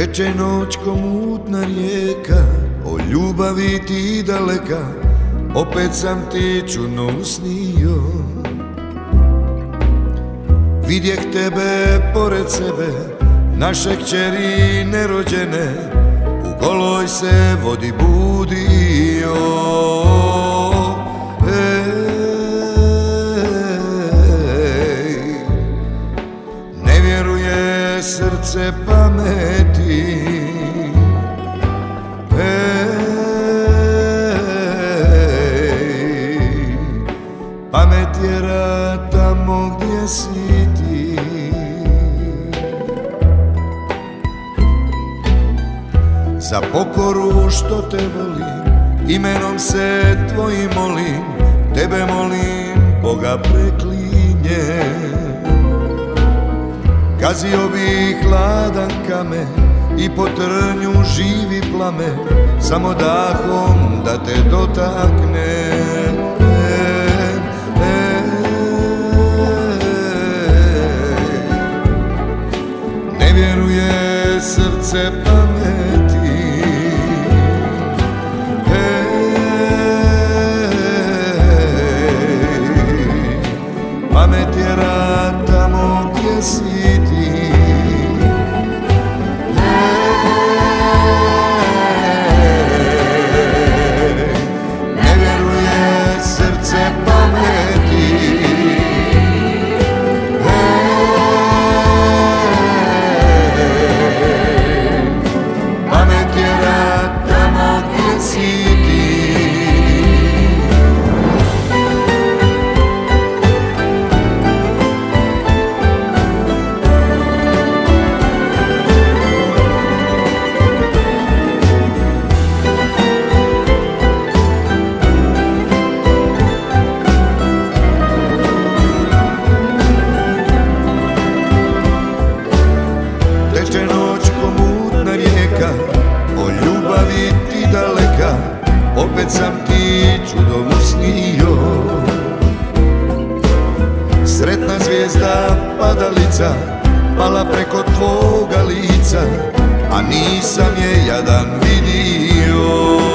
Teče noć ko mutna rijeka, o ljubavi ti daleka, opet sam ti čudno usnio. Vidjeh tebe pored sebe, naše kćeri nerođene, u goloj se vodi budio. Ne vjeruje srce pameti, pamet je rad tamo gdje si ti. Za pokoru što te volim, imenom se tvojim molim, tebe molim, Boga preklinje. Gazio bi hladan kamen i po trnju živi plamen, samo dahom da te dotakne. Ne vjeruje srce pameti, pamet je rad tamo gdje si ti. Ne vjeruje srce pameti, pamet je rad tamo gdje si ti. Teče noć ko mutna rijeka, o ljubavi ti daleka, opet sam ti čudom usnio. Sretna zvijezda padalica, pala preko tvoga lica, a nisam je jadan vidio.